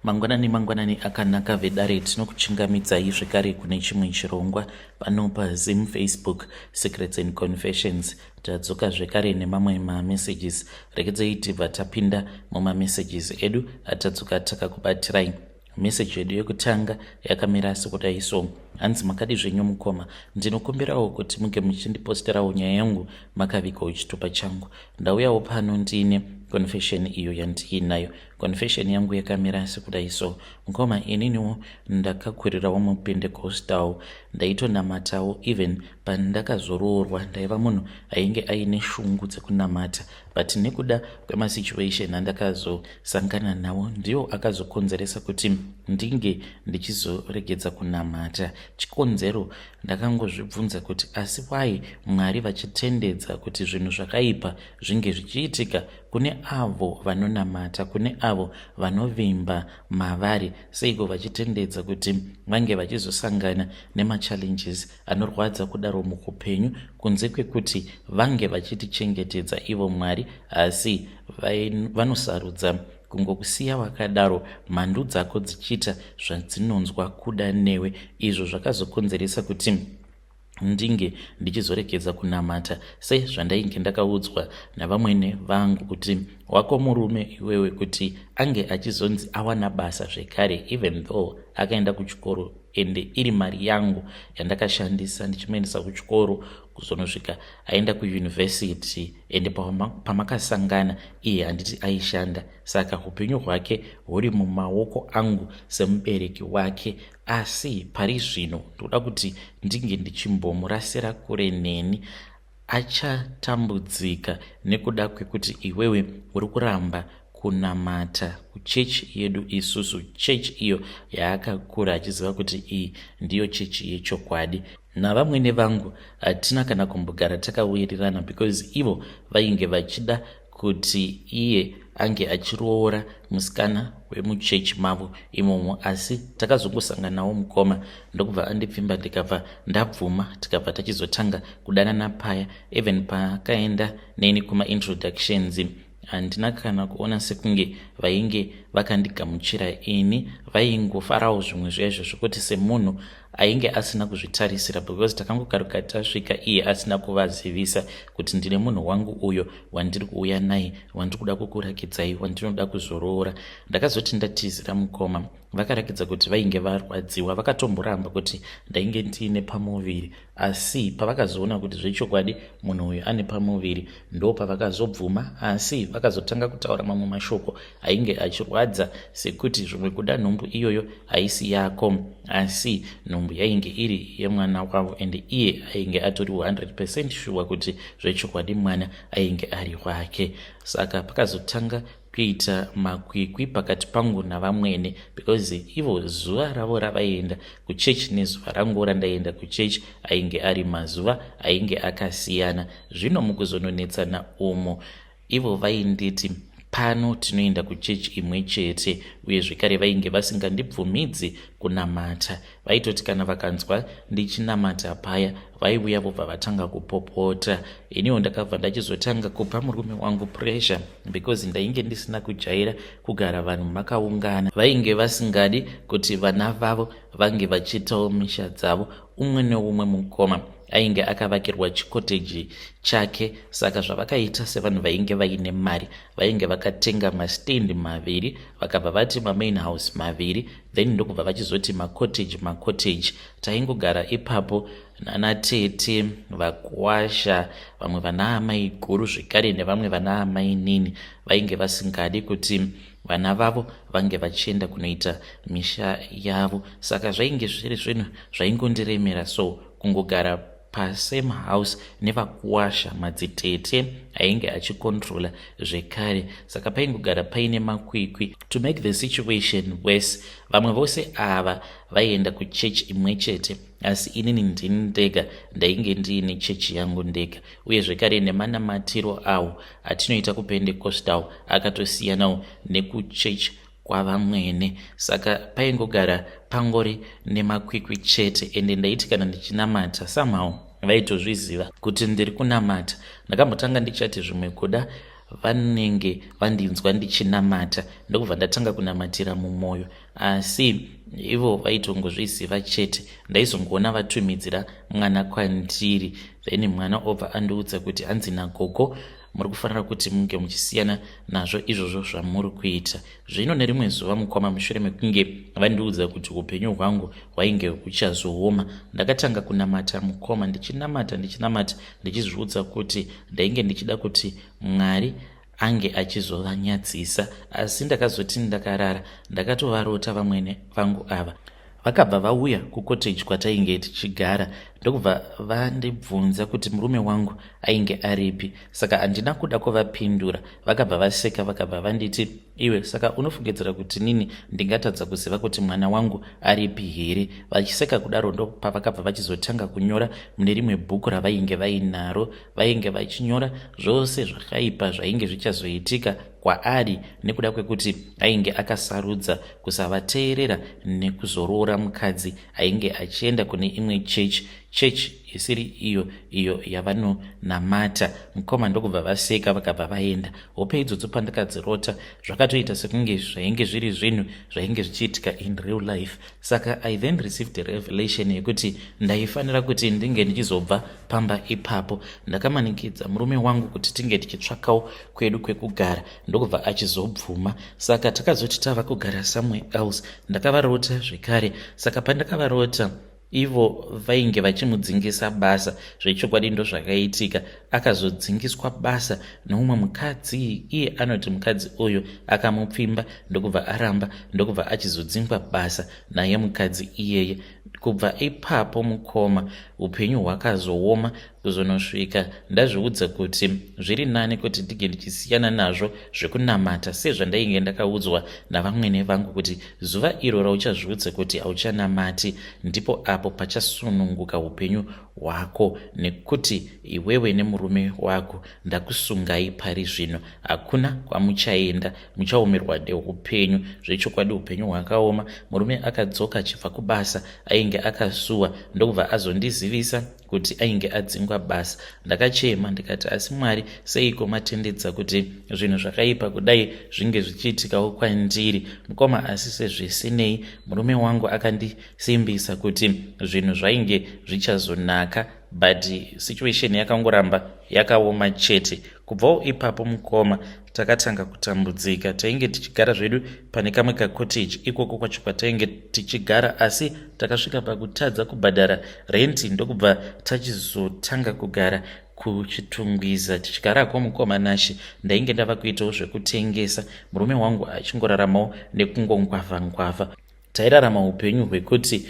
Mangwanani akanaka vedare tinokuchingamidzai zvekare kune chimwe chirongwa pano paZim Facebook Secrets and Confessions. Tadzoka zvekare nemamwe mamessages. Rekedzei tibva tapinda mumamessages edu atadzoka takakubatirai. Message yedu yekutanga yakamira sekudai so: hanzi makadi zvenyu mukoma, ndinokumbirawo kuti muge muchindiposterawo nyaya yangu makavikawo chitupa changu. Ndauyawo pano ndiine confession iyo yandiinayo. Confession yangu yakamira sekudai so: mukoma, ininiwo ndakakurirawo muPentecostal, ndaitonamatawo even pandakazoroorwa ndaiva munhu ainge aine shungu dzekunamata, but nekuda kwemasituation andakazosangana nawo ndiwo akazokonzeresa kuti ndinge ndichizoregedza kunamata. Chikonzero ndakangozvibvunza kuti asi wai Mwari vachitendedza kuti zvinhu zvakaipa zvinge zvichiitika kune avo vanonamata, kune avo vanovimba mavari, seiko vachitendedza kuti vange vachizosangana nemachallenges anorwadza kudaro mukupenyu, kunze kwekuti vange vachitichengetedza ivo Mwari, asi vanosarudza kungokusiya wakadaro mhandu dzako dzichiita zvadzinonzwa kuda newe. Izvo zvakazokonzeresa kuti ndinge ndichizoregedza kunamata, sezvandainge ndakaudzwa navamwene vangu kuti wako murume iwewe kuti ange achizonzi awana basa zvekare, even though akaenda kuchikoro ende iri mari yangu yandakashandisa ndichimuendesa kuchikoro kuzonosvika aenda kuyunivhesiti, ende pamakasangana iye handiti aishanda. Saka upenyu hwake huri mumaoko angu semubereki wake, asi pari zvino ndoda kuti ndinge ndichimbomurasira kure neni. Achatambudzika nekuda kwekuti iwewe uri kuramba kunamata kuchechi yedu isusu, chechi iyo yaakakura achiziva kuti iyi ndiyo chechi yechokwadi. Navamwene vangu hatina kana kumbogara takawirirana, because ivo vainge vachida kuti iye ange achiroora musikana wemuchechi mavo imomo, asi takazongosanganawo mukoma ndokubva andipfimba ndikabva ndabvuma, tikabva tachizotanga kudanana paya. Even pakaenda neni kumaintroductions handina kana kuona sekunge vainge vakandigamuchira ini, vaingofarawo zvimwe zvezvo zvokuti semunhu ainge asina kuzvitarisira, because takangokaruka tasvika iye asina kuvazivisa kuti ndine munhu wangu uyo wandiri kuuya naye, wandiri kuda kukurakidzai, wandinoda kuzoroora. Ndakazoti ndatizira mukoma, vakarakidza kuti vainge varwadziwa, vakatomboramba kuti ndainge ndiine pamuviri, asi pavakazoona kuti zvechokwadi munhu uyu ane pamuviri ndo pavakazobvuma, asi vakazotanga kutaura mamwe mashoko ainge achirwadza, sekuti zvimwe kuda nhumbu iyoyo haisi yako, asi nhumbu yainge iri yemwana wavo, ende iye ainge atori 100% shuwa kuti zvechokwadi mwana ainge ari wake. Saka pakazotanga kuita makwikwi pakati pangu navamwene, because ivo zuva ravo ravaenda kuchechi nezuva rangu randaenda kuchechi ainge ari mazuva ainge akasiyana. Zvino mukuzononetsana umo, ivo vainditi pano tinoenda kuchechi imwe chete, uye zvekare vainge vasingandibvumidzi kunamata. Vaitoti kana vakanzwa ndichinamata paya vaiuya vobva vatanga kupopota. Iniwo ndakabva ndachizotanga kupa murume wangu pressure, because ndainge ndisina kujaira kugara vanhu makaungana. Vainge vasingadi kuti vana vavo vange vachiitawo misha dzavo. Umwe neumwe mukoma ainge akavakirwa chikoteji chake, saka zvavakaita sevanhu vainge vaine mari, vainge vakatenga mastendi maviri, vakabva vati mamain house maviri, then ndokubva vachizoti macotage. Taingogara ipapo nanatete, vakuwasha, vamwe vana amai guru zvekare nevamwe vana amai nini. Vainge vasingadi kuti vana vavo vange vachienda kunoita misha yavo, saka zvainge zviri zvinhu zvaingondiremera. So kungogara pasame house nevakuwasha madzitete ainge achikontrola zvekare, saka paingogara paine makwikwi. To make the situation worse, vamwe vose ava vaienda kuchechi imwe chete, asi inini ndini ndega ndainge ndiine chechi yangu ndega, uye zvekare nemanamatiro awo atinoita kuPentecostal akatosiyanawo nekuchechi kwavamwene. Saka paingogara pangori nemakwikwi chete, ende ndaiti kana ndichinamata somehow vaitozviziva kuti ndiri kunamata. Ndakambotanga ndichati zvimwe kuda vanenge vandinzwa ndichinamata ndokubva ndatanga kunamatira mumwoyo, asi ivo vaitongozviziva chete. Ndaizongoona vatumidzira mwana kwandiri, then mwana obva andiudza kuti hanzi nagogo muri kufanira kuti munge muchisiyana nazvo izvozvo zvamuri kuita. Zvino nerimwe zuva mukoma, mushure mekunge vandiudza kuti upenyu hwangu hwainge huchazooma, ndakatanga kunamata mukoma, ndichinamata ndichizviudza kuti ndainge ndichida kuti Mwari ange achizovanyadzisa. Asi ndakazoti ndakarara ndakatovarota vamwene vangu ava. Vakabva vauya kucottage kwatainge tichigara, ndokubva vandibvunza kuti murume wangu ainge aripi. Saka handina kuda kuvapindura. Vakabva vaseka, vakabva vanditi, iwe saka unofungidzira kuti nini ndingatadza kuziva kuti mwana wangu aripi here? Vachiseka kudaro ndo pavakabva vachizotanga kunyora mune rimwe bhuku ravainge vainaro. Vainge vachinyora zvose zvakaipa zvainge zvichazoitika kwaari nekuda kwekuti ainge akasarudza kusavateerera nekuzoroora mukadzi ainge achienda kune imwe chechi isiri iyo yavanonamata. Mukoma ndokubva vaseka vakabva vaenda. Hope idzodzo pandakadzirota zvakatoita sekunge zvainge zviri zvinhu zvainge zvichiitika in real life. Saka I then received a revelation yekuti ndaifanira kuti ndinge ndichizobva pamba ipapo. Ndakamanikidza murume wangu kuti tinge tichitsvakawo kwedu kwekugara, ndokubva achizobvuma. Saka takazoti tava kugara somewhere else. Ndakavarota zvekare. Saka pandakavarota, ivo vainge vachimudzingisa basa. Zvechokwadi ndo zvakaitika. Akazodzingiswa basa neumwe mukadzi. Iye anoti mukadzi uyu akamupfimba, ndokubva aramba, ndokubva achizodzingwa basa naye mukadzi iyeye. Kubva ipapo mukoma upenyu hwakazooma kuzonosvika ndazviudza kuti zviri nani kuti ndige ndichisiyana nazvo zvekunamata, sezvandainge ndakaudzwa navamwene vangu kuti zuva iro rauchazviudza kuti hauchanamati ndipo apo pachasununguka upenyu hwako, nekuti iwewe nemurume wako ndakusungai pari zvino. Hakuna kwamuchaenda, muchaomerwa neupenyu. Zvechokwadi upenyu hwakaoma. Murume akadzoka achibva kubasa, ainge akasuwa, ndokubva azondizivisa kuti ainge adzingwa basa. Ndakachema ndikati, asi Mwari, seiko matendedza kuti zvinhu zvakaipa kudai zvinge zvichiitikawo kwandiri? Mukoma, asi sezvisinei murume wangu akandisimbisa kuti zvinhu zvainge zvichazonaka, but situation yakangoramba yakaoma chete. Kubvawo ipapo mukoma takatanga kutambudzika. Tainge tichigara zvedu pane kamwe cottage ikoko kwacho kwatainge tichigara, asi takasvika pakutadza kubhadhara renti, ndokubva tachizotanga kugara kuchitungwiza tichigarako mukoma Nashe. Ndainge ndava kuitawo zvekutengesa, murume wangu achingoraramawo nekungongwavha. Tairarama upenyu hwekuti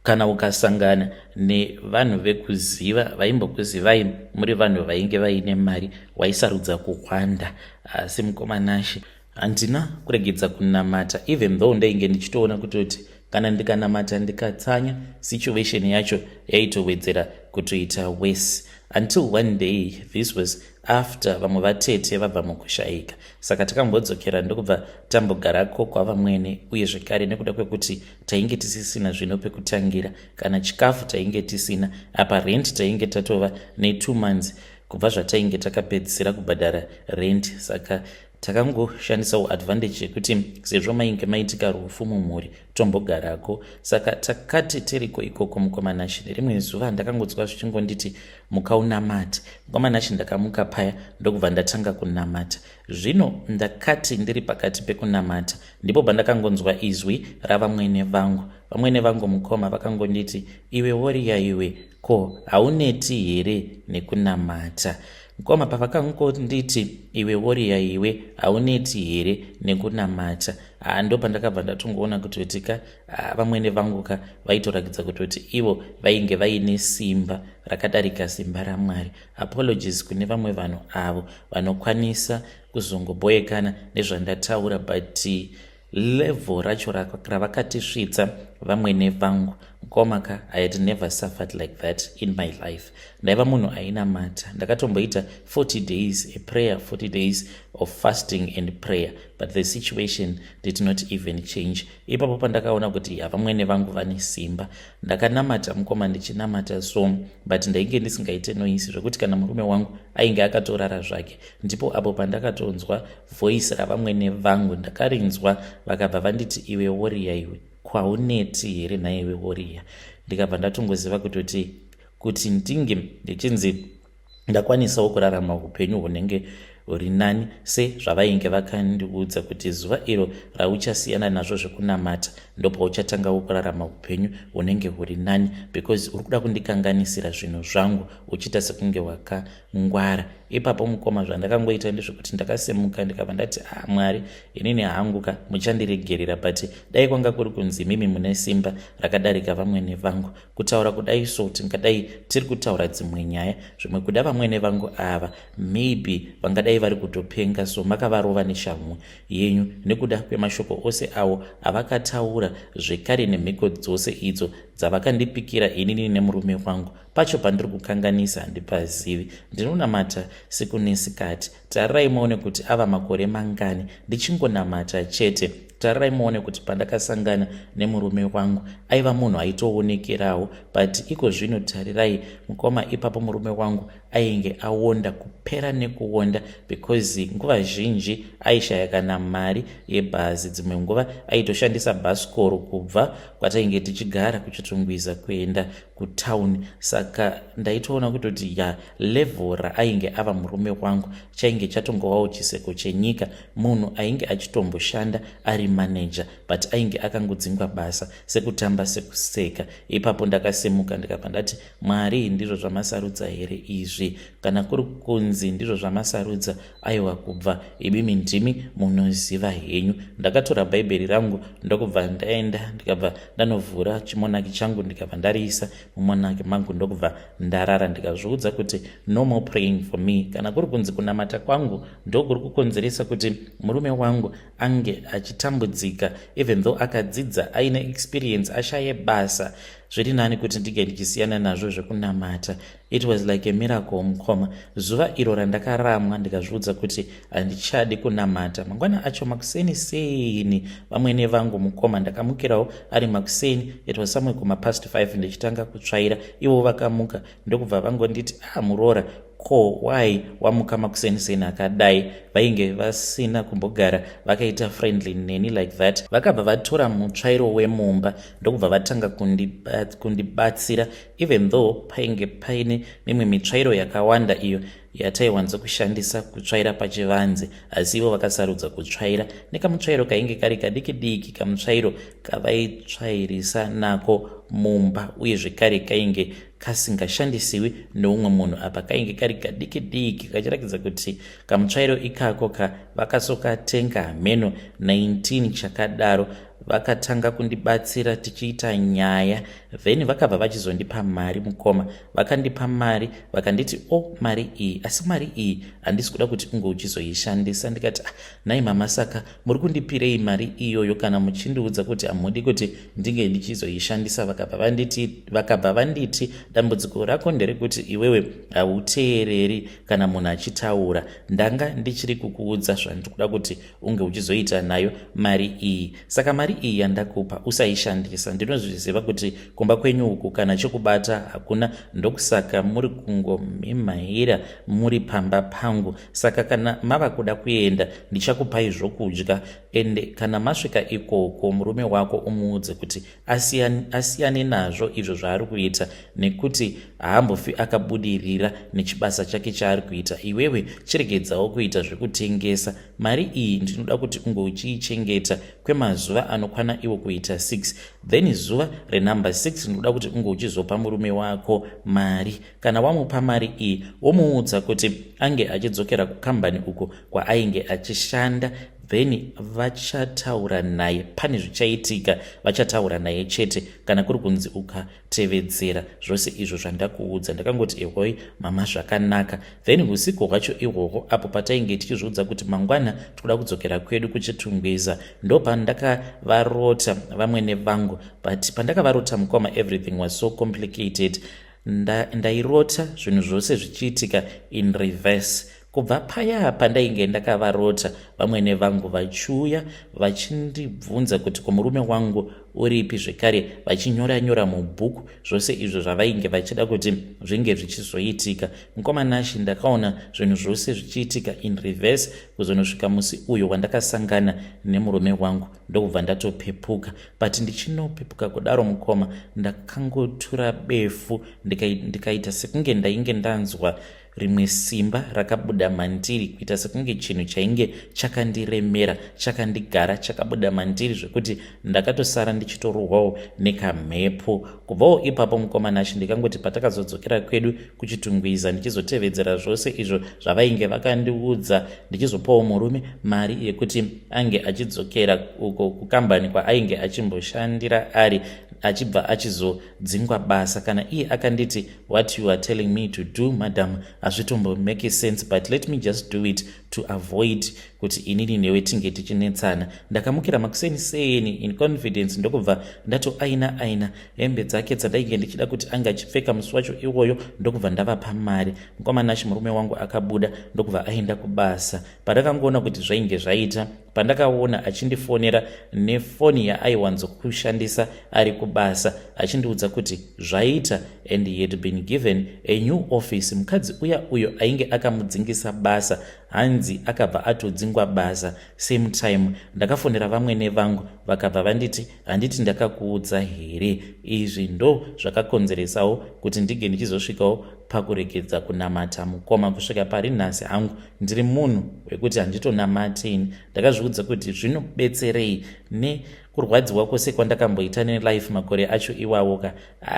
kana ukasangana nevanhu vekuziva vaimbokuzivai muri vanhu vainge vaine mari, waisarudza kuhwanda. Asi mukoma Nashe, handina kuregedza kunamata, even though ndainge ndichitoona kutoti kana ndikanamata ndikatsanya, situation yacho yaitowedzera kutoita worse. Until one day, this was after vamwe vatete vabva mukushayika. Saka takambodzokera ndokubva tambogarako kwavamwene, uye zvekare nekuda kwekuti tainge tisisina zvino pekutangira, kana chikafu tainge tisina, apa rent tainge tatova ne2 months kubva zvatainge takapedzisira kubhadhara rent. Saka takangoshandisawo advantage yekuti sezvo mainge maitika rufu mumhuri, tombogarako. Saka takati tiriko ikoko mukoma Nashe, nerimwe zuva ndakangodzwa zvichingonditi mukaunamata. Mukoma Nashe ndakamuka paya ndokubva ndatanga kunamata. Zvino ndakati ndiri pakati pekunamata, ndipo pandakangonzwa izwi ravamwene vangu. Vamwene vangu mukoma vakangonditi, iwe woriya iwe, ko hauneti here nekunamata? Mukoma pavakangonditi iwe woriya iwe, hauneti here nekunamata, ndo pandakabva ndatongoona kutotika vamwene vanguka vaitorakidza kutoti ivo vainge vaine simba rakadarika simba raMwari. Apologies kune vamwe vanhu avo vanokwanisa kuzongoboyekana nezvandataura, but level racho ravakatisvitsa vamwene vangu. mukomaka, I had never suffered like that in my life. Ndaiva munhu ainamata. Ndakatomboita 40 days a prayer, 40 days of fasting and prayer, but the situation did not even change. Ipapo pandakaona kuti vamwene vangu vane simba, ndakanamata mukoma ndichinamata so, but ndainge ndisingaite noisi zvekuti kana murume wangu ainge akatorara zvake. Ndipo apo pandakatonzwa voice ravamwene vangu ndakarinzwa, vakabva vanditi, iwe warrior iwe, kwauneti here naiwe warrior. Ndikabva ndatongoziva kuti ndinge ndichinzi ndakwanisawo kurarama upenyu hunenge huri nani sezvavainge vakandiudza kuti zuva iro rauchasiyana nazvo zvekunamata ndopauchatangawo kurarama upenyu hunenge huri nani, because uri kuda kundikanganisira zvinhu zvangu uchiita sekunge wakangwara. Ipapo mukoma zvandakangoita ndezvekuti ndakasemuka ndikabva ndati, Mwari, inini hanguka muchandiregerera, but dai kwanga kuri kunzi mimi mune simba rakadarika vamwene vangu, kutaura kudai so tingadai tiri kutaura dzimwe nyaya, zvimwe kuda vamwene vangu ava maybe vangadai vari kutopenga, so makavarova neshamhu yenyu nekuda kwemashoko ose avo avakataura, zvekare nemhiko dzose idzo dzavakandipikira inini nemurume wangu. Pacho pandiri kukanganisa handipazivi. Ndinonamata siku nesikati. Tarirai muone kuti ava makore mangani ndichingonamata chete. Tarirai muone kuti pandakasangana nemurume wangu aiva munhu aitoonekerawo, but iko zvino tarirai mukoma, ipapo murume wangu ainge aonda kupera nekuonda, because nguva zhinji aishaya kana mari yebhazi, dzimwe nguva aitoshandisa bhasikoro kubva kwatainge tichigara kuchitungwiza kuenda kutauni. Saka ndaitoona kutoti level raainge ava murume wangu chainge chatongovawo chiseko chenyika, munhu ainge achitomboshanda ari manager but ainge akangodzingwa basa sekutamba sekuseka. Ipapo ndakasemuka ndikabva ndati, Mwari, ndizvo zvamasarudza here izvi? Kana kuri kunzi ndizvo zvamasarudza, aiwa kubva ibimi ndimi munoziva henyu. Ndakatora bhaibheri rangu ndokubva ndaenda ndikabva ndanovhura chimonaki changu ndikabva ndariisa mumonaki mangu ndokubva ndarara, ndikazviudza kuti no more praying for me. Kana kuri kunzi kunamata kwangu ndokuri kukonzeresa kuti murume wangu ange achitambudzika, even though akadzidza aine experience, ashaye basa, zviri nani kuti ndige ndichisiyana nazvo zvekunamata. It was like a miracle mukoma. Zuva iro randakaramwa ndikazviudza kuti handichadi kunamata. Mangwana acho makuseni seni vamwene vangu mukoma ndakamukirawo ari makuseni, it was somewhere kuma past 5 ndichitanga kutsvaira, ivo vakamuka ndokubva vangonditi, Muroora, ko why wamuka makuseni akadai? Vainge vasina kumbogara vakaita friendly neni like that. Vakabva vatora mutsvairo wemumba ndokubva vatanga kundibatsira, even though painge paine mimwe mitsvairo yakawanda iyo yataiwanza kushandisa kutsvaira pachivanze, asi ivo vakasarudza kutsvaira nekamutsvairo kainge kari kadiki diki, kamutsvairo kavaitsvairisa nako mumba, uye zvekare kainge kasingashandisiwi neumwe munhu. Apa kainge kari kadiki diki kachirakidza kuti kamutsvairo ikako vakasokatenga hameno 19 chakadaro. Vakatanga kundibatsira tichiita nyaya, then vakabva vachizondipa mari mukoma. Vakandipa mari vakanditi, mari iyi, asi mari iyi handisi kuda kuti unge uchizoishandisa. Ndikati, nai mama, saka muri kundipirei mari iyoyo kana muchindiudza kuti hamudi kuti ndinge ndichizoishandisa? Vakabva vanditi, dambudziko rako nderekuti iwewe hauteereri kana munhu achitaura. Ndanga ndichiri kukuudza zvandiri kuda kuti unge uchizoita nayo mari iyi. Saka mari iyi yandakupa usaishandisa. Ndinozviziva kuti kumba kwenyu uku kana chokubata hakuna, ndokusaka muri kungomhemhaira muri pamba pangu. Saka kana mava kuda kuenda ndichakupai zvokudya, ende kana masvika ikoko murume wako umuudze kuti asiyane nazvo izvo zvaari kuita, nekuti haambofi akabudirira nechibasa chake chaari kuita. Iwewe chiregedzawo kuita zvekutengesa. Mari iyi ndinoda kuti unge uchiichengeta kwemazuva anokwana iwo kuita 6, then zuva renamba 6 ndinoda kuti unge uchizopa murume wako mari. Kana wamupa mari iyi womuudza kuti ange achidzokera kukambani uko kwaainge achishanda, then vachataura naye. Pane zvichaitika, vachataura naye chete kana kuri kunzi ukatevedzera zvose izvo zvandakuudza. Ndakangoti ehoi mama, zvakanaka. Then usiku hwacho ihwohwo, apo patainge tichizviudza kuti mangwana tikuda kudzokera kwedu kuchitungwiza, ndo pandakavarota vamwe nevangu. But pandakavarota mukoma, everything was so complicated. Ndairota zvinhu zvose zvichiitika in reverse. Kubva paya pandainge ndakavarota vamwe nevangu vachiuya vachindibvunza kuti murume wangu uripi, zvekare vachinyora mubhuku zvose izvo zvavainge vachida kuti zvinge zvichizoitika. Mukoma Nashi, ndakaona zvinhu zvose zvichiitika in reverse kuzonosvika musi uyo wandakasangana nemurume wangu, ndokubva ndatopepuka. But ndichinopepuka kudaro mukoma, ndakangotura befu ndikaita sekunge ndainge ndanzwa rimwe simba rakabuda mandiri, kuita sekunge chinhu chainge chakandiremera, chakandigara, chakabuda mandiri zvekuti ndakatosara ndichitorohwawo nekamhepo. Kubvawo ipapo mukoma Nashi, ndikangoti patakazodzokera kwedu kuchitungwiza, ndichizotevedzera zvose izvo zvavainge vakandiudza, ndichizopawo murume mari yekuti ange achidzokera uko kukambani kwaainge achimboshandira ari, achibva achizodzingwa basa. Kana iye akanditi, what you are telling me to do madam hazvitombo make sense, but let me just do it to avoid kuti inini newe tinge tichinetsana. Ndakamukira makuseni in confidence, ndokubva ndatoaina hembe dzake dzandainge ndichida kuti anga achipfeka musi wacho iwoyo, ndokubva ndavapa mari. Mukoma Nashi murume wangu akabuda, ndokubva aenda kubasa. Pandakangoona kuti zvainge zvaita, pandakaona achindifonera nefoni yaaiwanzokushandisa ari kubasa, achindiudza kuti zvaita and he had been given a new office. Mukadzi uyo ainge akamudzingisa basa hanzi akabva atodzingwa basa same time. Ndakafonera vamwe nevangu vakabva vanditi, handiti ndakakuudza here? Izvi ndo zvakakonzeresawo kuti ndige ndichizosvikawo pakuregedza kunamata mukoma. Kusvika pari nhasi hangu ndiri munhu wekuti handitonamateni. Ndakazviudza kuti zvinobetserei nekurwadziwa kwose kwandakamboita nelife makore acho iwawo ka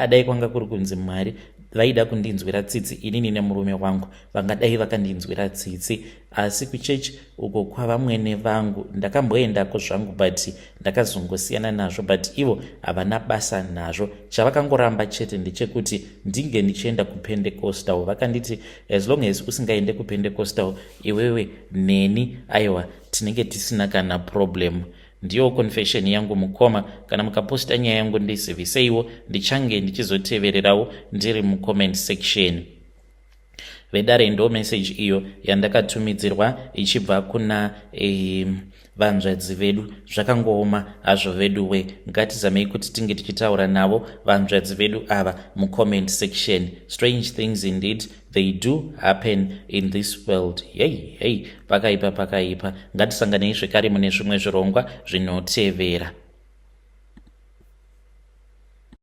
dai kwanga kuri kunzi Mwari vaida kundinzwira tsitsi inini nemurume wangu, vangadai vakandinzwira tsitsi. Asi kuchechi uko kwavamwe nevangu ndakamboendako zvangu, but ndakazongosiyana nazvo, but ivo havana basa nazvo. Chavakangoramba chete ndechekuti ndinge ndichienda kuPentecostal. Vakanditi as long as usingaende kuPentecostal iwewe neni aiwa tinenge tisina kana problem. Ndiyo confession yangu mukoma. Kana mukaposta nyaya yangu ndizivise ndichange ndichizotevererawo ndiri mucomment section. Vedare ndo message iyo yandakatumidzirwa ichibva kuna vanzvadzi vedu. Zvakangooma hazvo veduwe, ngatizamei kuti tinge tichitaura navo vanzvadzi vedu ava mucomment section. Strange things indeed they do happen in this world. Hey, pakaipa. Ngatisanganei zvekare mune zvimwe zvirongwa zvinotevera.